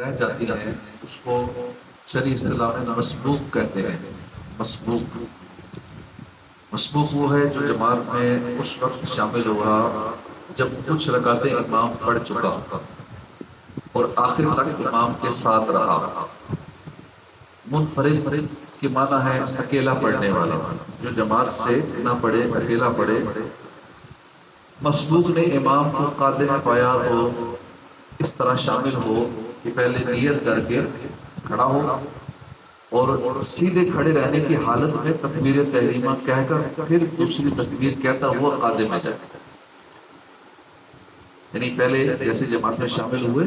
رہ جاتی ہے اس کو شرعی اصطلاح میں مسبوق کہتے ہیں۔ مسبوق مسبوق وہ ہے جو جماعت میں اس وقت شامل ہوا جب کچھ رکعتیں امام پڑھ چکا اور آخر تک امام کے ساتھ رہا۔ منفرد کے معنی ہے اکیلا پڑھنے والا، جو جماعت سے نہ پڑھے، اکیلا پڑھے۔ مسبوق نے امام کو قادر پایا تو اس طرح شامل ہو کہ پہلے نیت کر کے کھڑا ہو اور سیدھے کھڑے رہنے کی حالت میں تکبیر تحریمہ کہہ کر پھر دوسری تکبیر کہتا ہوا قادم میں جائے۔ یعنی پہلے جیسے جماعت میں شامل ہوئے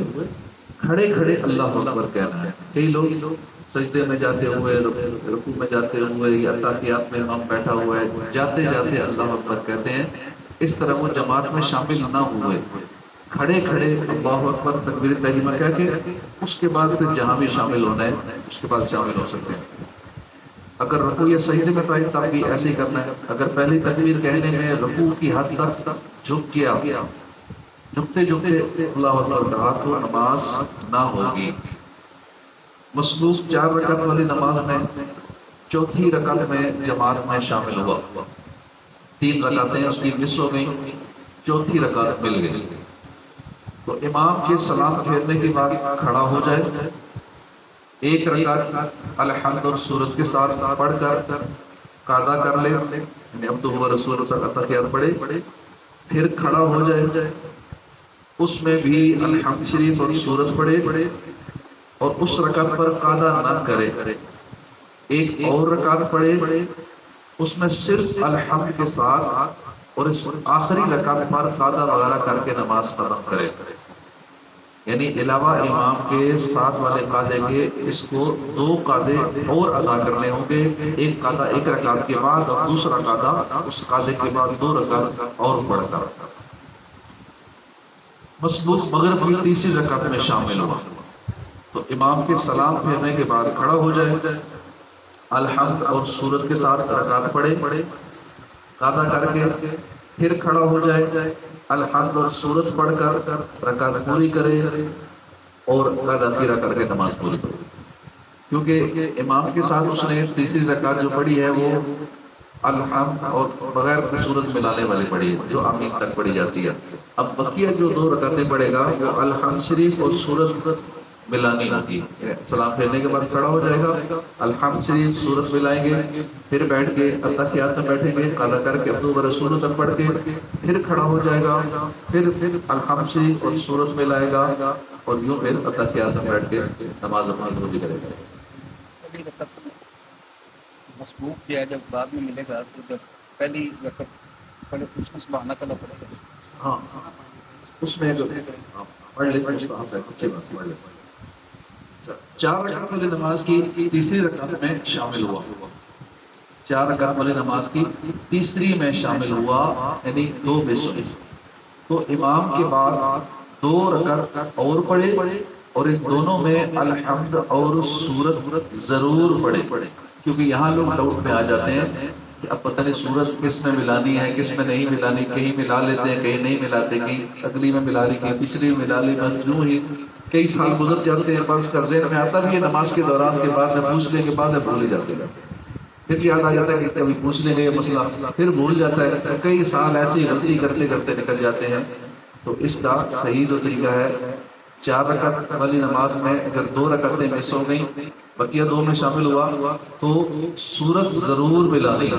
کھڑے کھڑے اللہ اکبر کہنا ہے۔ کئی لوگ سجدے میں جاتے ہوئے، رکوع میں جاتے ہوئے یا تحیات میں امام بیٹھا ہوا ہے جاتے جاتے اللہ اکبر کہتے ہیں، اس طرح وہ جماعت میں شامل نہ ہوئے، کھڑے کھڑے اللہ اکبر تکبیر تحریمہ کہہ کے اس کے بعد پھر جہاں بھی شامل ہونا ہے اس کے بعد شامل ہو سکتے ہیں۔ اگر رکوع یا سجدے میں پائے تب بھی ایسے ہی کرنا ہے۔ اگر پہلی تکبیر کہنے میں رکوع کی حد تک جھک گیا، جھکتے جھکتے اللہ اکبر کہا تو نماز نہ ہوگی۔ مسبوق 4 رکعت والی نماز میں چوتھی رکعت میں جماعت میں شامل ہوا، 3 رکعتیں اس کی مس ہو گئیں، چوتھی رکعت مل گئی تو امام کے سلام پھیرنے کے بعد کھڑا ہو جائے، 1 رکعت الحمد اور سورت کے ساتھ پڑھ کر قاعدہ کر لے، یعنی عبدہ و رسولہ تک اتحیات پڑھے، پھر کھڑا ہو جائے، اس میں بھی الحمد شریف اور سورت پڑھے اور اس رکعت پر قاعدہ نہ کرے، ایک اور رکعت پڑھے اس میں صرف الحمد کے ساتھ اور اس آخری رکعت پر قاعدہ وغیرہ کر کے نماز ختم کرے۔ یعنی علاوہ امام کے ساتھ والے قاعدے کے اس کو 2 قاعدے اور ادا کرنے ہوں گے، ایک قاعدہ 1 رکعت کے بعد اور دوسرا قاعدہ اس قاعدے کے بعد 2 رکعت اور پڑھ کر۔ مسبوق مغرب کی تیسری رکعت میں شامل ہوا تو امام کے سلام پھیرنے کے بعد کھڑا ہو جائے، الحمد اور سورت کے ساتھ رکعت پڑھے، قاعدہ کر کے پھر کھڑا ہو جائے، الحمد اور سورت پڑھ کر رکعت پوری کرے اور قاعدہ کیرا کر کے نماز پوری کرے۔ کیونکہ امام کے ساتھ اس نے تیسری رکعت جو پڑھی ہے وہ الحمد اور بغیر سورت ملانے والی پڑھی ہے جو آمین تک پڑھی جاتی ہے۔ اب بقیہ جو 2 رکعتیں پڑھے گا وہ الحمد شریف اور سورت ملانی ہوگی۔ سلام پھیرنے کے بعد کھڑا ہو جائے گا، الحمد شریف سورت ملائیں گے، پھر بیٹھ کے اتحیات میں بیٹھیں گے، قاعدہ کر کے عبدہ و رسولہ تک پڑھ کے پھر کھڑا ہو جائے گا، پھر الحمد شریف اور سورت ملائے گا اور یوں پھر اتحیات میں بیٹھ کے نماز اپنی پوری کرے گا۔ مسبوق جو ہے جب بعد میں ملے گا تو جب پہلی رکعت پڑھے اس میں سبحانک اللہ پڑھے گا۔ ہاں اس میں جو پڑھ لے مستحب ہے، اچھی بات پڑھ لے۔ 4 رکعت والی نماز کی تیسری رکعت میں شامل ہوا، 4 رکعت والی نماز کی تیسری میں شامل ہوا، یعنی 2 مس ہوئی تو امام کے بعد 2 رکعت اور پڑھے اور ان دونوں میں الحمد اور سورت ضرور پڑھے، کیونکہ یہاں لوگ ڈاؤٹ میں آ جاتے ہیں کہ اب پتہ نہیں سورت کس میں ملانی ہے کس میں نہیں ملانی، کہیں ملا لیتے ہیں کہیں نہیں ملاتے، کہیں اگلی میں ملا لی کہیں پچھلی میں ملا لی، بس یوں ہی کئی سال گزر جاتے ہیں، بس کا ذہن میں آتا بھی ہے نماز کے دوران کے بعد میں پوچھ لیں کے بعد میں بھول ہی جاتے ہیں، پھر یاد آ جاتا ہے کہ کبھی پوچھ لیں گے یہ مسئلہ پھر بھول جاتا ہے، کئی سال ایسی غلطی کرتے کرتے نکل جاتے ہیں۔ تو اس کا صحیح جو طریقہ ہے 4 رکعت والی نماز میں اگر 2 رکعتیں مس ہو گئیں بقیہ 2 میں شامل ہوا تو سورت ضرور ملانی،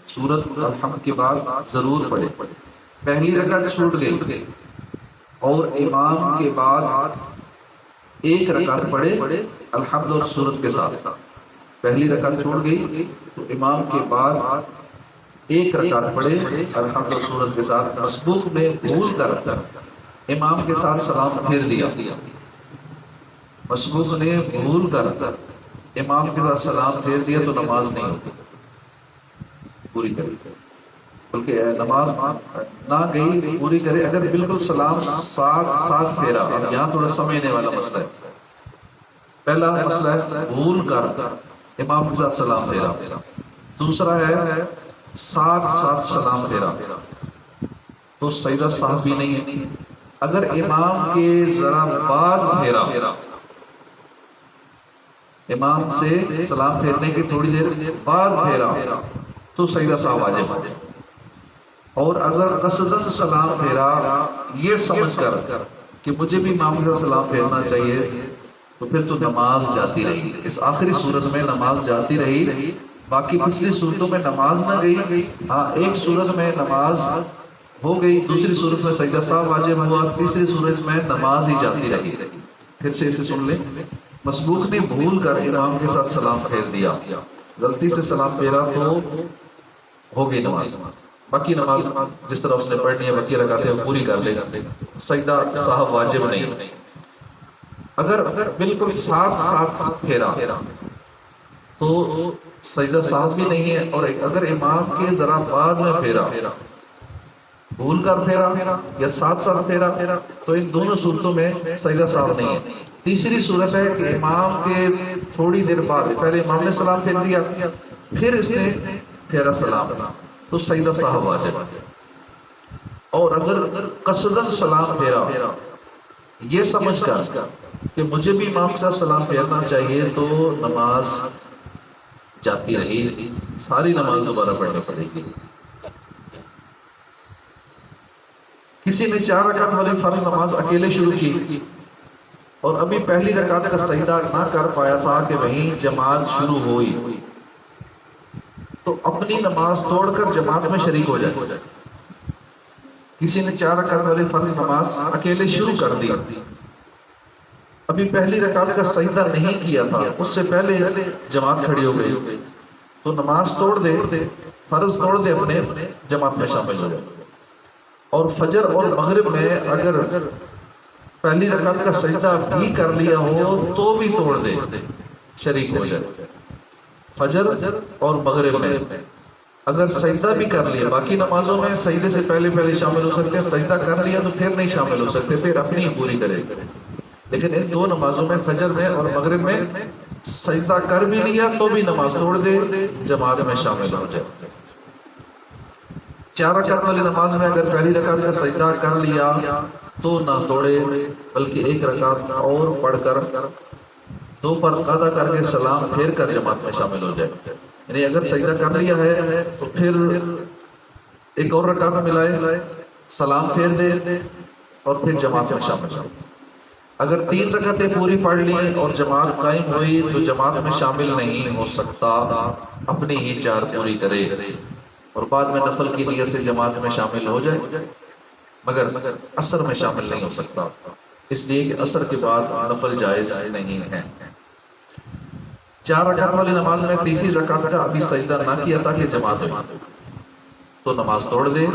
سورت الحمد کے بعد ضرور پڑھے۔ پہلی رکعت چھوٹ گئی اور امام کے بعد 1 رکعت پڑھے الحمد اور سورت کے ساتھ، پہلی رکعت چھوٹ گئی تو امام کے بعد 1 رکعت پڑھے الحمد اور سورت کے ساتھ۔ مسبوق نے بھول کر امام کے ساتھ سلام پھیر دیا، مسبوق نے بھول کر امام کے ساتھ سلام پھیر دیا تو نماز نہیں ہوتی، پوری کرے، بلکہ نماز نہ گئی پوری کرے اگر بالکل سلام ساتھ پھیرا۔ اب یہاں تھوڑا سمجھنے والا مسئلہ ہے، پہلا مسئلہ ہے بھول کر امام کے ساتھ سلام پھیرا، دوسرا ہے ساتھ سلام پھیرا تو سجدہ صاحب بھی نہیں ہے۔ اگر امام کے ذرا بعد پھیرا امام سے سلام پھیرنے کی تھوڑی دیر بعد پھیرا تو سجدہ سہو واجب ہے، اور اگر قصداً سلام پھیرا یہ سمجھ کر کہ مجھے بھی امام کا سلام پھیرنا چاہیے تو پھر تو نماز جاتی رہی۔ اس آخری صورت میں نماز جاتی رہی، باقی پچھلی صورتوں میں نماز نہ گئی۔ ہاں ایک صورت میں نماز ہو گئی، دوسری صورت میں سجدہ سہو واجب ہوا، تیسری صورت میں نماز ہی جاتی رہی۔ پھر سے اسے سن لیں، مسبوق نے بھول کر امام کے ساتھ سلام پھیر دیا، غلطی سے سلام پھیرا تو ہو گئی نماز، باقی نماز جس طرح اس نے پڑھنی ہے باقی رکعتیں وہ پوری کر لے گا، سجدہ سہو واجب نہیں۔ اگر بالکل ساتھ ساتھ پھیرا تو سجدہ سہو بھی نہیں ہے، اور اگر امام کے ذرا بعد میں پھیرا، بھول کر پھیرا یا ساتھ ساتھ پھیرا، تو ان دونوں صورتوں میں سجدہ سہو نہیں ہے۔ تیسری صورت ہے کہ امام کے تھوڑی دیر بعد، پہلے امام نے سلام پھیر دیا پھر اس نے پھیرا سلام، تو سجدہ سہو واجب ہے۔ اور اگر قصداً سلام پھیرا یہ سمجھ کر کہ مجھے بھی امام کے ساتھ سلام پھیرنا چاہیے تو نماز جاتی رہی، ساری نماز دوبارہ پڑھنی پڑے گی۔ کسی نے 4 رکعت والی فرض نماز اکیلے شروع کی اور ابھی پہلی رکعت کا سجدہ نہ کر پایا تھا کہ وہیں جماعت شروع ہوئی، تو اپنی نماز توڑ کر جماعت میں شریک ہو جائے۔ کسی نے 4 رکعت والی فرض نماز اکیلے شروع کر دی، ابھی پہلی رکعت کا سجدہ نہیں کیا تھا، اس سے پہلے جماعت کھڑی ہو گئی، تو نماز توڑ دے، فرض توڑ دے، اپنے جماعت میں شامل ہو جائے۔ اور فجر اور مغرب میں اگر پہلی رکعت کا سجدہ بھی کر لیا ہو تو بھی توڑ دے، شریک ہو جائے۔ فجر اور مغرب میں اگر سجدہ بھی کر لیا، باقی نمازوں میں سجدے سے پہلے شامل ہو سکتے ہیں، سجدہ کر لیا تو پھر نہیں شامل ہو سکتے، پھر اپنی ہی پوری کرے۔ لیکن ان 2 نمازوں میں فجر میں اور مغرب میں سجدہ کر بھی لیا تو بھی نماز توڑ دے، جماعت میں شامل ہو جائے۔ 4 رکعت والی نماز میں اگر پہلی رکعت کا سجدہ کر لیا تو نہ توڑے، بلکہ 1 رکعت اور پڑھ کر 2 پر قضا کر کے سلام پھیر کر جماعت میں شامل ہو جائے۔ یعنی اگر سجدہ کر لیا ہے تو پھر 1 اور رکعت ملائے، سلام پھیر دے اور پھر جماعت میں شامل ہو۔ اگر 3 رکعتیں پوری پڑھ لی اور جماعت قائم ہوئی تو جماعت میں شامل نہیں ہو سکتا، اپنی ہی 4 پوری کرے اور بعد میں نفل کی نیت سے جماعت میں شامل ہو جائے، مگر عصر میں شامل نہیں ہو سکتا، اس لیے کہ عصر کے بعد نفل جائز نہیں ہے۔ 4 رکعت والی نماز میں تیسری رکعت کا ابھی سجدہ نہ کیا تھا کہ جماعت ہو، تو نماز توڑ دے،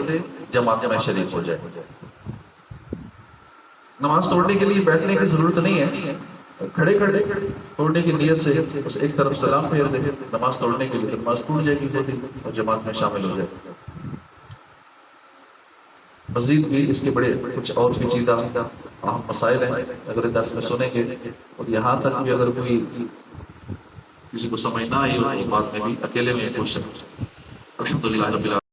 جماعت میں شریک ہو جائے۔ نماز توڑنے کے لیے بیٹھنے کی ضرورت نہیں ہے، کھڑے توڑنے کی نیت سے بس ایک طرف سلام پھیر دے، نماز توڑنے کے لیے نماز ٹوٹ جائے گی اور جماعت میں شامل ہو جائے۔ مزید بھی اس کے بڑے کچھ اور پیچیدہ اہم مسائل ہیں، اگر درس میں سنیں گے، اور یہاں تک بھی اگر کوئی کسی کو سمجھ نہ آئی ہو تو بعد میں بھی اکیلے میں پوچھ سکتے۔ الحمدللہ رب العالمین۔